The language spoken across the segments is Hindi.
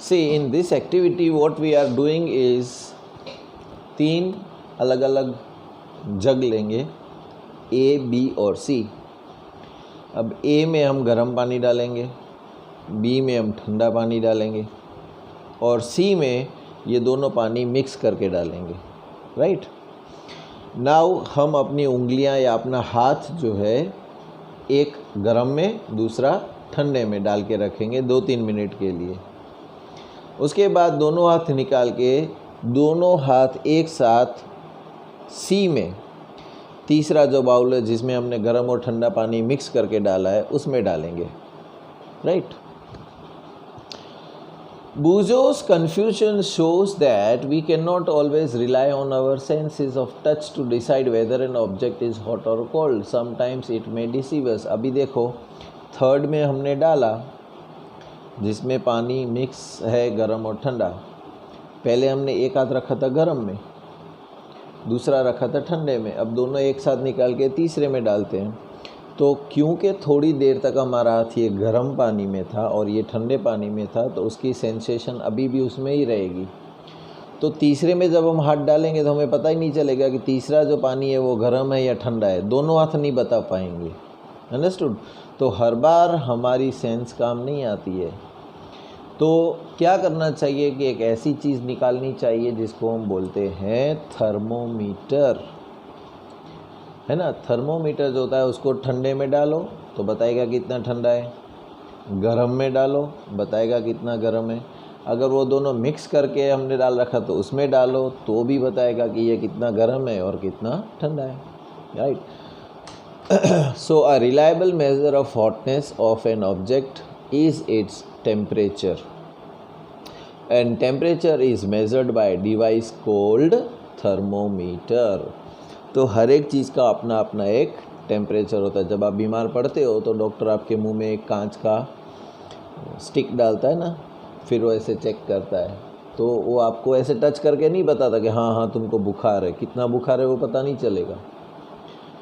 See, in this activity what we are doing is 3 अलग अलग जग लेंगे A, B और C। अब A में हम गर्म पानी डालेंगे, B में हम ठंडा पानी डालेंगे और C में ये दोनों पानी मिक्स करके डालेंगे। राइट नाउ हम अपनी उंगलियां या अपना हाथ जो है एक गर्म में दूसरा ठंडे में डाल के रखेंगे 2-3 मिनट के लिए। उसके बाद दोनों हाथ निकाल के दोनों हाथ एक साथ सी में तीसरा जो बाउल है जिसमें हमने गर्म और ठंडा पानी मिक्स करके डाला है उसमें डालेंगे। Right Bujo's confusion shows that we cannot always rely on our senses of touch to decide whether an object is hot or cold. Sometimes it may deceive us. अभी देखो थर्ड में हमने डाला जिसमें पानी मिक्स है गर्म और ठंडा। पहले हमने एक हाथ रखा था गर्म में, दूसरा रखा था ठंडे में। अब दोनों एक साथ निकाल के तीसरे में डालते हैं। तो क्योंकि थोड़ी देर तक हमारा हाथ ये गर्म पानी में था और ये ठंडे पानी में था तो उसकी सेंसेशन अभी भी उसमें ही रहेगी। तो तीसरे में जब हम हाथ डालेंगे तो हमें पता ही नहीं चलेगा कि तीसरा जो पानी है वो गर्म है या ठंडा है, दोनों हाथ नहीं बता पाएंगे। अंडरस्टूड? तो हर बार हमारी सेंस काम नहीं आती है। तो क्या करना चाहिए कि एक ऐसी चीज़ निकालनी चाहिए जिसको हम बोलते हैं थर्मोमीटर, है ना। थर्मोमीटर जो होता है उसको ठंडे में डालो तो बताएगा कितना ठंडा है, गर्म में डालो बताएगा कितना गर्म है। अगर वो दोनों मिक्स करके हमने डाल रखा तो उसमें डालो तो भी बताएगा कि ये कितना गर्म है और कितना ठंडा है। Right so a reliable measure of hotness of an object is its temperature and temperature is measured by a device called thermometer। तो हर एक चीज़ का अपना अपना एक टेम्परेचर होता है। जब आप बीमार पड़ते हो तो डॉक्टर आपके मुंह में एक कांच का स्टिक डालता है ना, फिर वो ऐसे चेक करता है। तो वो आपको ऐसे टच करके नहीं बताता कि हाँ हाँ तुमको बुखार है, कितना बुखार है वो पता नहीं चलेगा।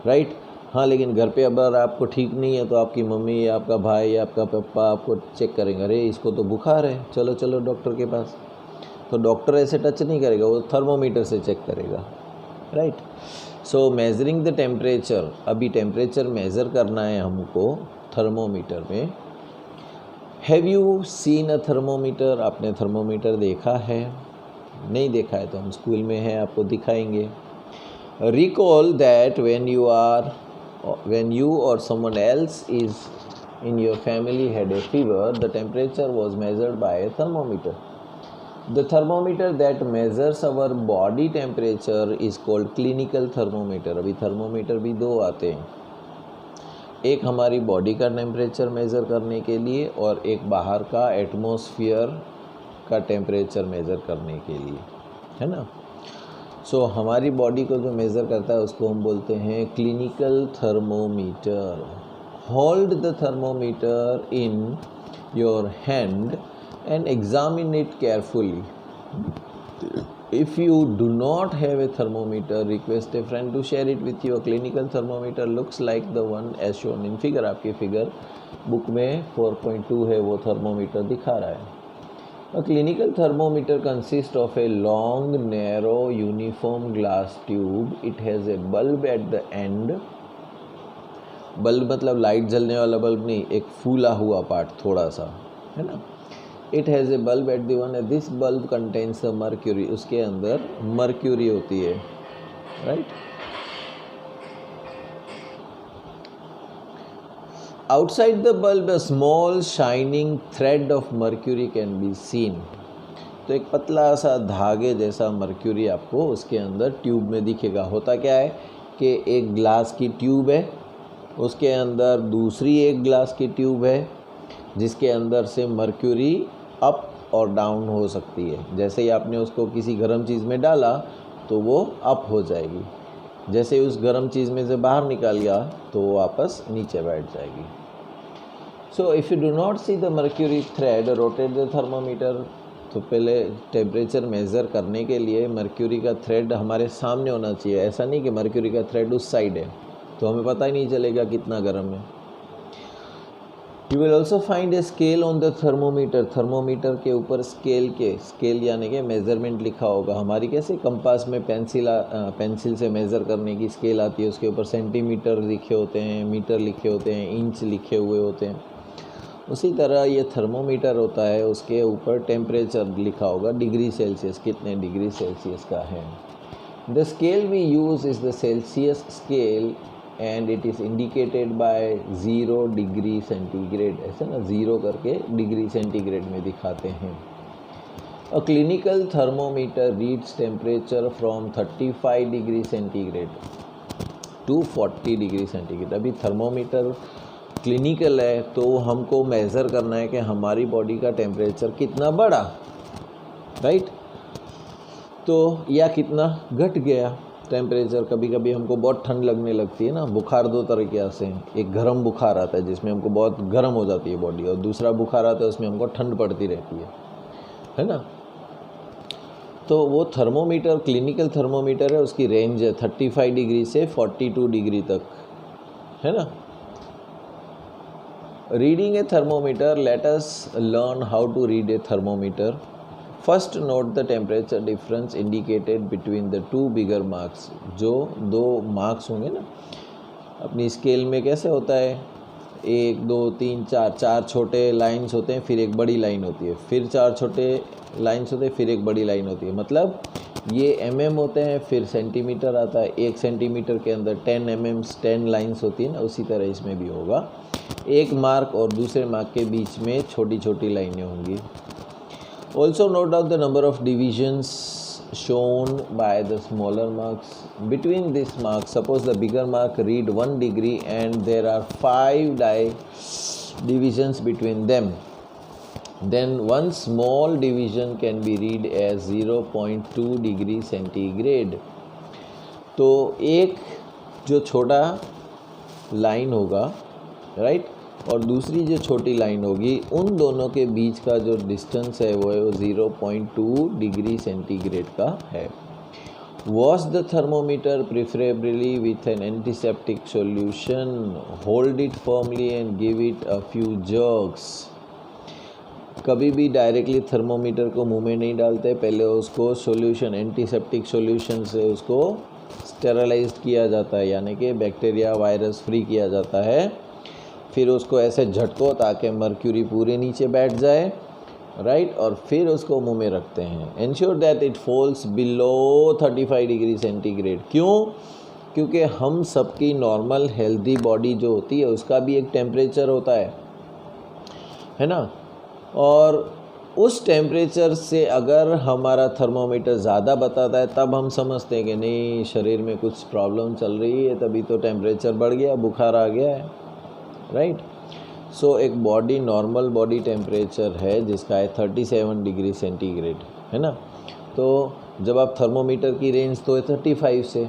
राइट हाँ, लेकिन घर पे अगर आपको ठीक नहीं है तो आपकी मम्मी या आपका भाई या आपका पापा आपको चेक करेंगे, अरे इसको तो बुखार है, चलो चलो डॉक्टर के पास। तो डॉक्टर ऐसे टच नहीं करेगा, वो थर्मोमीटर से चेक करेगा। Right so measuring the temperature, अभी टेम्परेचर मेज़र करना है हमको थर्मोमीटर में। Have you seen a thermometer? आपने थर्मोमीटर देखा है? नहीं देखा है तो हम स्कूल में हैं, आपको दिखाएंगे। Recall that when you or someone else is in your family had a fever, the temperature was measured by a thermometer. The thermometer that measures our body temperature is called clinical thermometer। अभी थर्मोमीटर भी दो आते हैं, एक हमारी बॉडी का टेम्परेचर मेज़र करने के लिए और एक बाहर का एटमॉस्फेयर का टेम्परेचर मेज़र करने के लिए, है ना। सो हमारी बॉडी को जो मेज़र करता है उसको हम बोलते हैं clinical thermometer. Hold the thermometer in your hand and examine it carefully. If you do not have a thermometer, request a friend to share it with you. A clinical thermometer looks like the one as shown in figure। आपकी फिगर बुक में 4.2 है, वो थर्मोमीटर दिखा रहा है। A clinical thermometer consists of a long, narrow, uniform glass tube. It has a bulb at the end. Bulb मतलब लाइट जलने वाला बल्ब नहीं, एक फूला हुआ पार्ट थोड़ा सा, है ना। It has a bulb at the one. This bulb contains the mercury। उसके अंदर मर्क्यूरी होती है। Right Outside the bulb, a small shining thread of mercury can be seen। तो एक पतला सा धागे जैसा मर्क्यूरी आपको उसके अंदर ट्यूब में दिखेगा। होता क्या है कि एक ग्लास की ट्यूब है, उसके अंदर दूसरी एक ग्लास की ट्यूब है जिसके अंदर से मर्क्यूरी अप और डाउन हो सकती है। जैसे ही आपने उसको किसी गर्म चीज़ में डाला तो वो अप हो जाएगी, जैसे ही उस गर्म चीज़ में से बाहर निकाल गया तो वो वापस नीचे बैठ जाएगी। So if you do not see the mercury thread, rotate the thermometer. तो पहले टेम्परेचर मेज़र करने के लिए मर्क्यूरी का थ्रेड हमारे सामने होना चाहिए। ऐसा नहीं कि मर्क्यूरी का थ्रेड उस साइड है तो हमें पता ही नहीं चलेगा कितना गर्म है। You will also find a scale on the thermometer. Thermometer के ऊपर स्केल यानी कि मेज़रमेंट लिखा होगा। हमारी कैसे कंपास में पेंसिल से मेज़र करने की स्केल आती है, उसके ऊपर सेंटीमीटर लिखे होते हैं, मीटर लिखे होते हैं, इंच लिखे हुए होते हैं। उसी तरह ये थर्मोमीटर होता है, उसके ऊपर टेम्परेचर लिखा होगा, डिग्री सेल्सियस, कितने डिग्री सेल्सियस का है। The scale we use is the Celsius scale and it is indicated by 0 degree centigrade. ऐसे ना 0 करके डिग्री सेंटीग्रेड में दिखाते हैं। A clinical thermometer reads temperature from 35 degree centigrade to 40 degree centigrade. अभी थर्मोमीटर क्लिनिकल है तो हमको मेज़र करना है कि हमारी बॉडी का टेम्परेचर कितना बढ़ा, राइट, तो या कितना घट गया टेम्परेचर। कभी कभी हमको बहुत ठंड लगने लगती है ना। बुखार दो तरीके से हैं, एक गर्म बुखार आता है जिसमें हमको बहुत गर्म हो जाती है बॉडी, और दूसरा बुखार आता है उसमें हमको ठंड पड़ती रहती है ना। तो वो थर्मोमीटर क्लिनिकल थर्मोमीटर है, उसकी रेंज है 35 डिग्री से 42 डिग्री तक, है ना। Reading a thermometer, let us learn how to read a thermometer. First note the temperature difference indicated between the two bigger marks. जो दो मार्क्स होंगे ना अपनी स्केल में, कैसे होता है 1 2 3 4, 4 छोटे लाइन्स होते हैं, फिर एक बड़ी लाइन होती है, फिर 4 छोटे लाइन्स होते हैं, फिर एक बड़ी लाइन होती है। मतलब ये mm होते हैं, फिर सेंटीमीटर आता है, 1 सेंटीमीटर के अंदर 10 mm 10 लाइन्स होती है ना। उसी तरह इसमें भी होगा, एक मार्क और दूसरे मार्क के बीच में छोटी छोटी लाइनें होंगी। Also note down the number of divisions shown by the smaller marks. Between these marks, suppose the bigger mark read 1 degree and there are 5 divisions between them. Then one small division can be read as 0.2 degree centigrade. तो एक जो छोटा लाइन होगा, राइट, और दूसरी जो छोटी लाइन होगी, उन दोनों के बीच का जो डिस्टेंस है वो 0.2 डिग्री सेंटीग्रेड का है। Wash the thermometer preferably with an antiseptic solution, hold it firmly and give it a few jerks. कभी भी डायरेक्टली थर्मोमीटर को मुंह में नहीं डालते, पहले उसको सॉल्यूशन, एंटीसेप्टिक सॉल्यूशन से उसको स्टेरलाइज किया जाता है, यानी कि बैक्टीरिया वायरस फ्री किया जाता है। फिर उसको ऐसे झटको ताकि मर्क्यूरी पूरे नीचे बैठ जाए, राइट, और फिर उसको मुंह में रखते हैं। Ensure that it falls below 35 degree centigrade. क्यों? क्योंकि हम सबकी नॉर्मल हेल्दी बॉडी जो होती है उसका भी एक टेम्परेचर होता है ना। और उस टेम्परेचर से अगर हमारा थर्मोमीटर ज़्यादा बताता है तब हम समझते हैं कि नहीं, शरीर में कुछ प्रॉब्लम चल रही है, तभी तो टेम्परेचर बढ़ गया, बुखार आ गया है, राइट। सो एक बॉडी नॉर्मल बॉडी टेम्परेचर है जिसका है 37 डिग्री सेंटीग्रेड, है ना। तो जब आप थर्मोमीटर की रेंज तो है 35 से,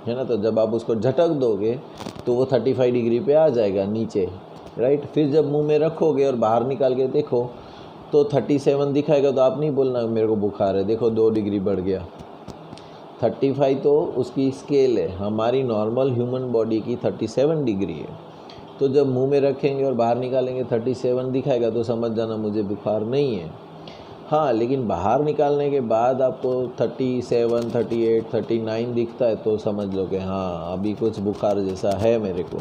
है ना, तो जब आप उसको झटक दोगे तो वो 35 डिग्री पे आ जाएगा नीचे, राइट। फिर जब मुंह में रखोगे और बाहर निकाल के देखो तो 37 दिखाएगा, तो आप नहीं बोलना मेरे को बुखार है, देखो 2 डिग्री बढ़ गया। 35 तो उसकी स्केल है, हमारी नॉर्मल ह्यूमन बॉडी की 37 डिग्री है। तो जब मुंह में रखेंगे और बाहर निकालेंगे 37 दिखाएगा तो समझ जाना मुझे बुखार नहीं है। हाँ, लेकिन बाहर निकालने के बाद आपको 37, 38, 39 दिखता है तो समझ लो कि हाँ अभी कुछ बुखार जैसा है मेरे को।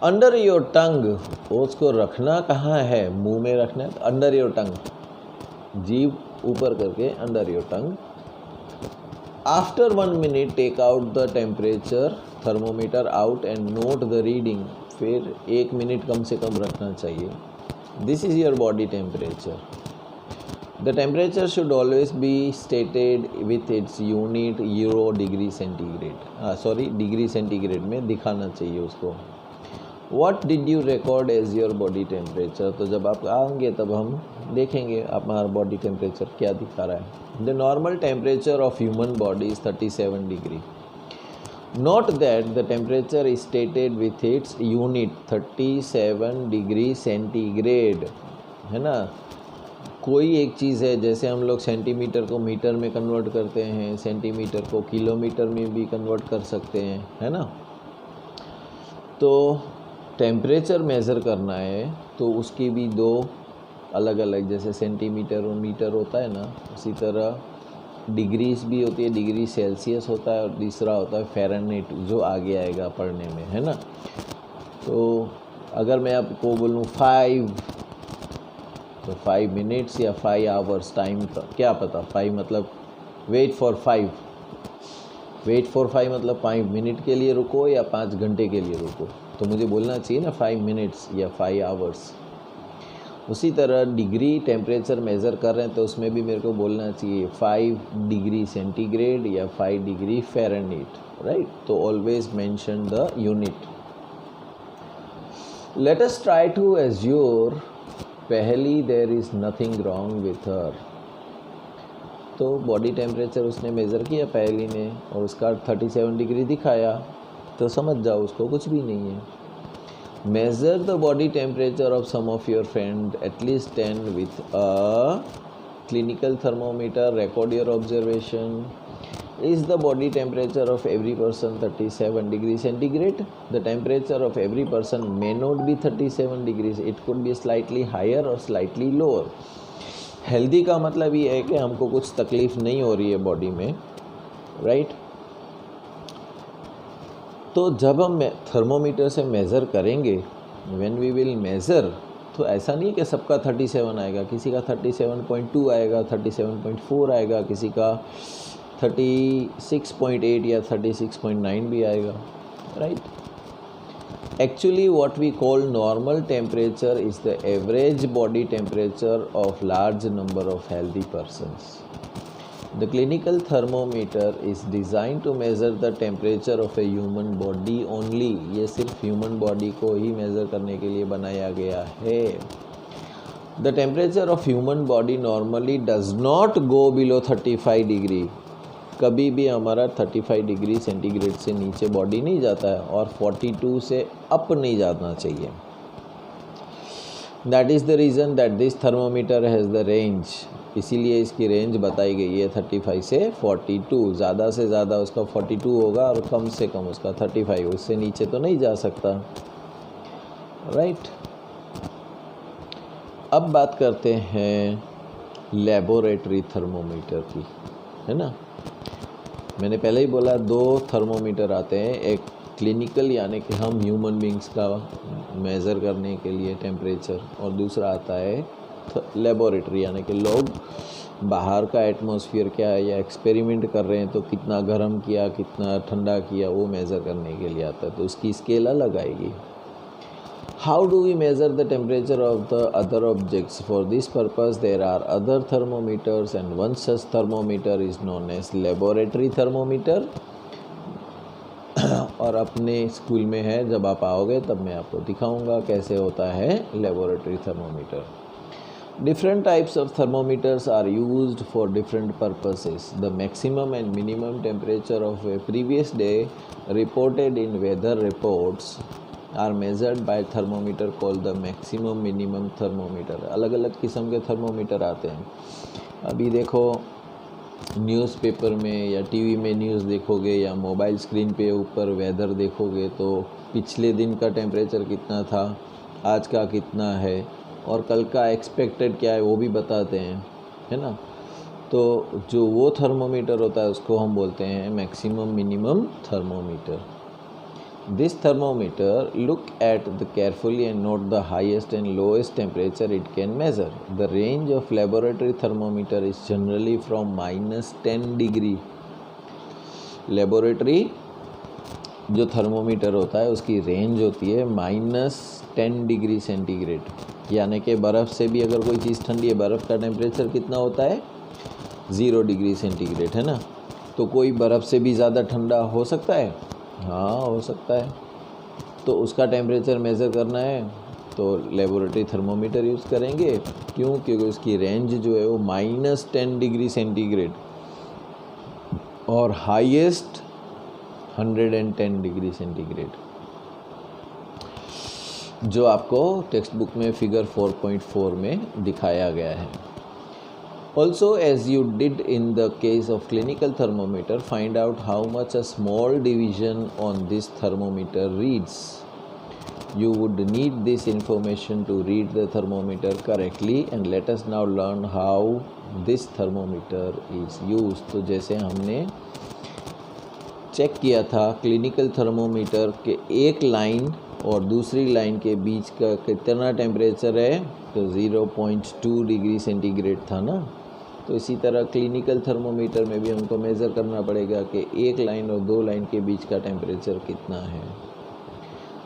अंडर योर टंग, उसको रखना कहाँ है? मुंह में रखना है, अंडर योर टंग, जीभ ऊपर करके under your tongue. After 1 minute take out the temperature thermometer out and note the reading. फिर 1 मिनट कम से कम रखना चाहिए। This is your body temperature. The temperature should always be stated with its unit euro degree centigrade, degree centigrade में दिखाना चाहिए उसको। What did you record as your body temperature? तो जब आप आएंगे तब हम देखेंगे हमारा बॉडी टेम्परेचर क्या दिखा रहा है। The normal temperature of human body is 37 degree. Note that the temperature is stated with its unit 37 degree centigrade, है ना। कोई एक चीज़ है, जैसे हम लोग सेंटीमीटर को मीटर में कन्वर्ट करते हैं, सेंटीमीटर को किलोमीटर में भी कन्वर्ट कर सकते हैं, है ना। तो टेम्परेचर मेज़र करना है तो उसकी भी दो अलग अलग, जैसे सेंटीमीटर और मीटर होता है ना, उसी तरह डिग्रीज भी होती है। डिग्री सेल्सियस होता है और दूसरा होता है फ़ारेनहाइट, जो आगे आएगा पढ़ने में, है ना। तो अगर मैं आपको बोलूँ 5, तो 5 मिनट्स या 5 आवर्स टाइम का क्या पता। 5 मतलब वेट फॉर 5, वेट फॉर 5 मतलब 5 मिनट के लिए रुको या 5 घंटे के लिए रुको, तो मुझे बोलना चाहिए ना 5 मिनट्स या 5 आवर्स। उसी तरह डिग्री टेम्परेचर मेज़र कर रहे हैं तो उसमें भी मेरे को बोलना चाहिए 5 डिग्री सेंटीग्रेड या 5 डिग्री फ़ारेनहाइट, राइट। तो always mention the unit. Let us try to ensure पहली there is nothing wrong with her. तो बॉडी टेम्परेचर उसने मेज़र किया पहली ने और उसका 37 डिग्री दिखाया, तो समझ जाओ उसको कुछ भी नहीं है। Measure the body temperature of some of your friend, at least 10, with a clinical thermometer. Record your observation. Is the body temperature of every person 37 degrees centigrade? The temperature of every person may not be 37 degrees. It could be slightly higher or slightly lower. Healthy का मतलब ये है कि हमको कुछ तकलीफ़ नहीं हो रही है बॉडी में, राइट। तो जब हम थर्मोमीटर से मेज़र करेंगे, व्हेन वी विल मेज़र, तो ऐसा नहीं है कि सबका 37 आएगा, किसी का 37.2 आएगा, 37.4 आएगा, किसी का 36.8 या 36.9 भी आएगा, right. Actually, what we call normal temperature is the average body temperature of large number of healthy persons. The clinical thermometer is designed to measure the temperature of a human body only. ये सिर्फ human body को ही measure करने के लिए बनाया गया है। The temperature of human body normally does not go below 35 degree. कभी भी हमारा 35 डिग्री सेंटीग्रेड से नीचे बॉडी नहीं जाता है और 42 से अप नहीं जाना चाहिए। That is the reason that this thermometer has the range. इसीलिए इसकी रेंज बताई गई है 35 से 42। ज़्यादा से ज़्यादा उसका 42 होगा और कम से कम उसका 35, उससे नीचे तो नहीं जा सकता, राइट। अब बात करते हैं लेबोरेटरी थर्मोमीटर की, है ना। मैंने पहले ही बोला 2 थर्मोमीटर आते हैं, एक क्लिनिकल यानी कि हम ह्यूमन बींग्स का मेज़र करने के लिए टेम्परेचर, और दूसरा आता है लेबोरेटरी यानी कि लोग बाहर का एटमॉस्फेयर क्या है या एक्सपेरिमेंट कर रहे हैं तो कितना गर्म किया कितना ठंडा किया वो मेज़र करने के लिए आता है, तो उसकी स्केल अलग आएगी। How do we measure the temperature of the other objects? For this purpose, there are other thermometers, and one such thermometer is known as laboratory thermometer. और अपने स्कूल में है, जब आप आओगे तब मैं आपको दिखाऊंगा कैसे होता है laboratory thermometer. Different types of thermometers are used for different purposes. The maximum and minimum temperature of a previous day reported in weather reports are measured by thermometer called the maximum minimum thermometer. अलग अलग किस्म के थर्मोमीटर आते हैं। अभी देखो न्यूज़पेपर में या टीवी में न्यूज़ देखोगे या मोबाइल स्क्रीन पे ऊपर वेदर देखोगे तो पिछले दिन का टेम्परेचर कितना था, आज का कितना है और कल का एक्सपेक्टेड क्या है वो भी बताते हैं, है ना। तो जो वो थर्मोमीटर होता है उसको हम बोलते हैं maximum minimum thermometer. This thermometer look at the carefully and note the highest and lowest temperature it can measure. The range of laboratory thermometer is generally from -10 degree. Laboratory जो थर्मोमीटर होता है उसकी रेंज होती है -10 डिग्री सेंटीग्रेड, यानी कि बर्फ़ से भी अगर कोई चीज़ ठंडी है, बर्फ़ का टेम्परेचर कितना होता है 0 डिग्री सेंटीग्रेड, है ना। तो कोई बर्फ़ से भी ज़्यादा ठंडा हो सकता है, हाँ हो सकता है। तो उसका टेम्परेचर मेज़र करना है तो लेबोरेटरी थर्मोमीटर यूज़ करेंगे। क्यों? क्योंकि उसकी रेंज जो है वो -10 डिग्री सेंटीग्रेड और हाईएस्ट 110 डिग्री सेंटीग्रेड, जो आपको टेक्स्ट बुक में फिगर 4.4 में दिखाया गया है। Also, as you did in the case of clinical thermometer, find out how much a small division on this thermometer reads. You would need this information to read the thermometer correctly, and let us now learn how this thermometer is used. तो जैसे हमने चेक किया था क्लिनिकल थर्मोमीटर के एक लाइन और दूसरी लाइन के बीच का कितना टेम्परेचर है, तो 0.2 डिग्री सेंटीग्रेड था ना। तो इसी तरह क्लिनिकल थर्मोमीटर में भी हमको मेज़र करना पड़ेगा कि एक लाइन और दो लाइन के बीच का टेम्परेचर कितना है।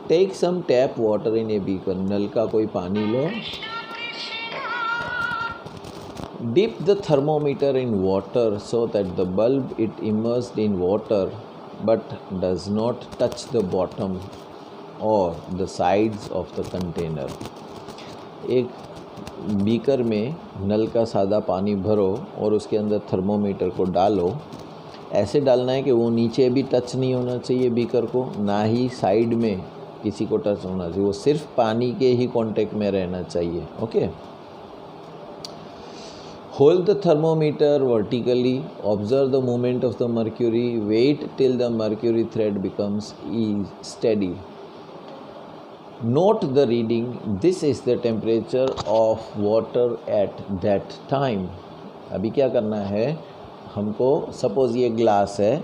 Take some tap water in a beaker, नल का कोई पानी लो। Dip the thermometer in water so that the bulb it immersed in water but does not touch the bottom और the sides of the container. एक बीकर में नल का सादा पानी भरो और उसके अंदर थर्मोमीटर को डालो। ऐसे डालना है कि वो नीचे भी टच नहीं होना चाहिए बीकर को, ना ही साइड में किसी को टच होना चाहिए, वो सिर्फ पानी के ही कांटेक्ट में रहना चाहिए। Okay. Hold the thermometer vertically, observe the movement of the mercury, wait till the mercury thread becomes steady, note the reading, this is the temperature of water at that time. अभी क्या करना है हमको, सपोज ये ग्लास है,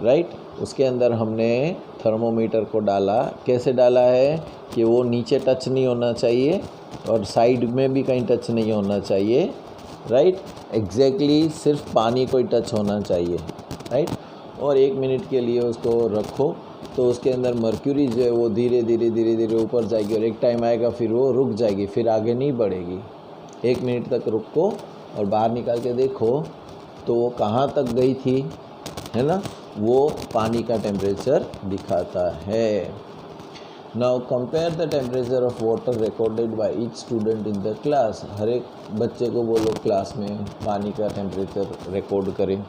राइट, उसके अंदर हमने थर्मोमीटर को डाला। कैसे डाला है कि वो नीचे टच नहीं होना चाहिए और साइड में भी कहीं टच नहीं होना चाहिए, राइट, एग्जैक्टली सिर्फ पानी को ही टच होना चाहिए, राइट। और 1 मिनट के लिए उसको रखो, तो उसके अंदर मर्क्यूरी जो है वो धीरे धीरे ऊपर जाएगी और एक टाइम आएगा फिर वो रुक जाएगी, फिर आगे नहीं बढ़ेगी। 1 मिनट तक रुको और बाहर निकाल के देखो तो वो कहाँ तक गई थी, है ना, वो पानी का टेम्परेचर दिखाता है। Now compare the temperature of water recorded by each student in the class. हर एक बच्चे को बोलो क्लास में पानी का टेम्परेचर रिकॉर्ड करें।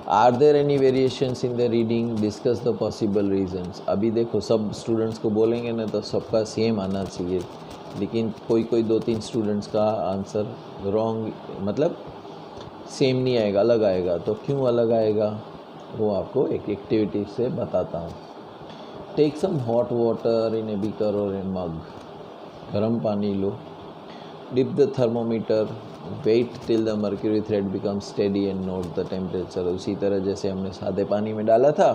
Are there any variations in the reading, discuss the possible reasons. अभी देखो सब स्टूडेंट्स को बोलेंगे ना तो सबका सेम आना चाहिए, लेकिन कोई 2-3 स्टूडेंट्स का आंसर रॉन्ग, मतलब सेम नहीं आएगा, अलग आएगा। तो क्यों अलग आएगा वो आपको एक एक्टिविटी से बताता हूँ। Take some hot water in a beaker और ए मग, गर्म पानी लो। Dip the thermometer, wait till the mercury thread become steady and note the temperature. उसी तरह जैसे हमने सादे पानी में डाला था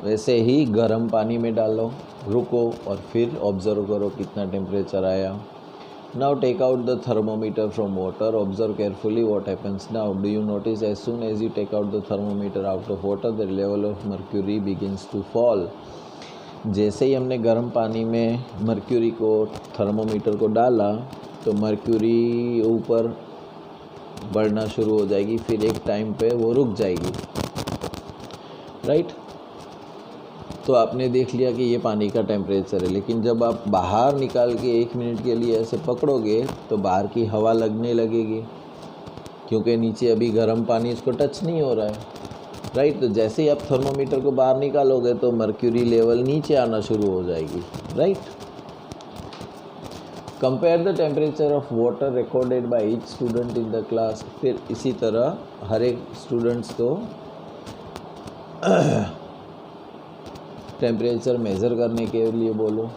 वैसे ही गर्म पानी में डालो, रुको और फिर ऑब्जर्व करो कितना टेम्परेचर आया। Now take out the thermometer from water. Observe carefully what happens now. Do you notice as soon as you take out the thermometer out of water, the level of mercury begins to fall. जैसे ही हमने गर्म पानी में मर्क्यूरी को, थर्मोमीटर को डाला तो मर्क्यूरी ऊपर बढ़ना शुरू हो जाएगी, फिर एक टाइम पे वो रुक जाएगी, राइट। तो आपने देख लिया कि ये पानी का टेम्परेचर है, लेकिन जब आप बाहर निकाल के 1 मिनट के लिए ऐसे पकड़ोगे तो बाहर की हवा लगने लगेगी, क्योंकि नीचे अभी गर्म पानी इसको टच नहीं हो रहा है, राइट। तो जैसे ही आप थर्मोमीटर को बाहर निकालोगे तो मर्क्यूरी लेवल नीचे आना शुरू हो जाएगी, right. Compare the temperature of water recorded by each student in the class. फिर इसी तरह हर एक स्टूडेंट्स को टेम्परेचर मेज़र करने के लिए बोलो।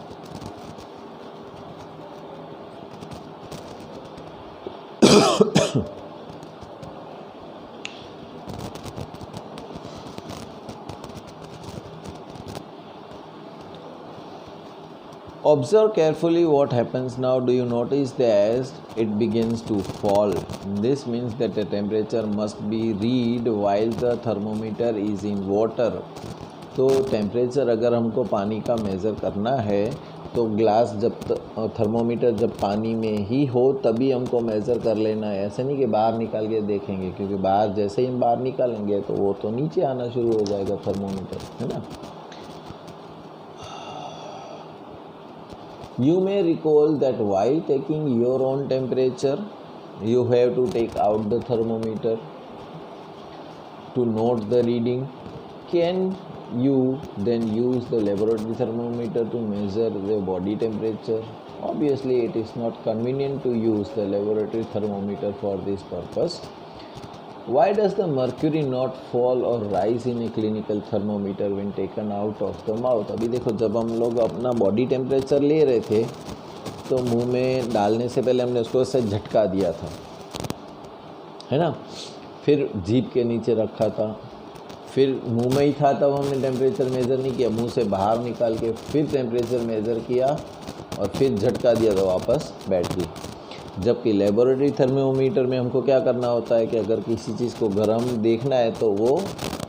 Observe carefully what happens now. Do you notice that it begins to fall? This means that the temperature must be read while the thermometer is in water. तो टेम्परेचर अगर हमको पानी का मेज़र करना है तो ग्लास जब थर्मोमीटर जब पानी में ही हो तभी हमको मेज़र कर लेना है। ऐसे नहीं कि बाहर निकाल के देखेंगे, क्योंकि बाहर जैसे ही हम बाहर निकालेंगे तो वो तो नीचे आना शुरू हो जाएगा थर्मोमीटर, है ना। You may recall that while taking your own temperature, you have to take out the thermometer to note the reading. Can you then use the laboratory thermometer to measure the body temperature? Obviously, it is not convenient to use the laboratory thermometer for this purpose. Why does the mercury not fall or rise in a clinical thermometer when taken out of the mouth? अभी देखो, जब हम लोग अपना बॉडी टेम्परेचर ले रहे थे तो मुंह में डालने से पहले हमने उसको ऐसे झटका दिया था, है ना, फिर जीभ के नीचे रखा था, फिर मुंह में ही था तब हमने टेम्परेचर मेज़र नहीं किया, मुंह से बाहर निकाल के फिर टेम्परेचर मेज़र किया और फिर झटका दिया तो वापस बैठ गई। जबकि लेबोरेटरी थर्मोमीटर में हमको क्या करना होता है कि अगर किसी चीज़ को गर्म देखना है तो वो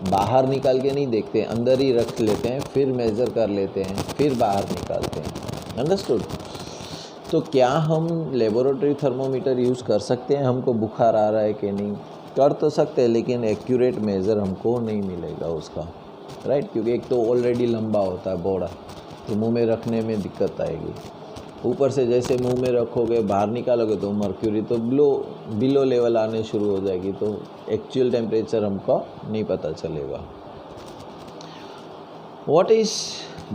बाहर निकाल के नहीं देखते, अंदर ही रख लेते हैं, फिर मेज़र कर लेते हैं, फिर बाहर निकालते हैं। अंडरस्टूड? तो क्या हम लेबोरेटरी थर्मोमीटर यूज़ कर सकते हैं? हमको बुखार आ रहा है कि नहीं, कर तो सकते हैं, लेकिन एक्यूरेट मेज़र हमको नहीं मिलेगा उसका, राइट? क्योंकि एक तो ऑलरेडी लंबा होता है बॉडा, तो मुंह में रखने में दिक्कत आएगी। ऊपर से जैसे मुंह में रखोगे, बाहर निकालोगे तो मर्क्यूरी तो बिलो लेवल आने शुरू हो जाएगी, तो एक्चुअल टेम्परेचर हमको नहीं पता चलेगा। What is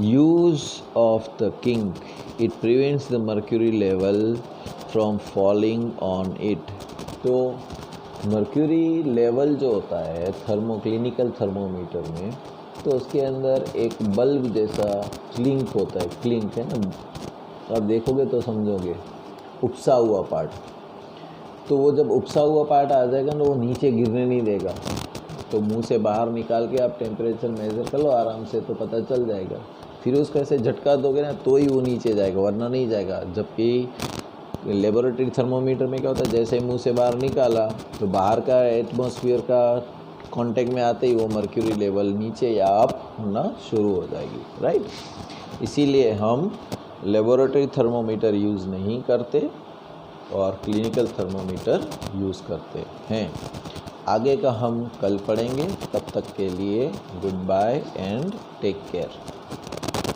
use of the kink? It prevents the mercury level from falling on it. तो मर्क्यूरी लेवल जो होता है क्लिनिकल थर्मोमीटर में, तो उसके अंदर एक बल्ब जैसा क्लिंक होता है, क्लिंक है ना, और देखोगे तो समझोगे, उपसा हुआ पार्ट। तो वो जब उपसा हुआ पार्ट आ जाएगा ना, वो नीचे गिरने नहीं देगा। तो मुंह से बाहर निकाल के आप टेम्परेचर मेज़र कर लो आराम से, तो पता चल जाएगा। फिर उसको ऐसे झटका दोगे ना तो ही वो नीचे जाएगा, वरना नहीं जाएगा। जबकि लेबोरेटरी थर्मोमीटर में क्या होता है, जैसे मुंह से बाहर निकाला तो बाहर का एटमॉस्फेयर का कांटेक्ट में आते ही वो मर्क्यूरी लेवल नीचे या अप होना शुरू हो जाएगी, राइट? इसीलिए हम लेबोरेटरी थर्मोमीटर यूज़ नहीं करते और क्लिनिकल थर्मोमीटर यूज़ करते हैं। आगे का हम कल पढ़ेंगे। तब तक के लिए goodbye and take care.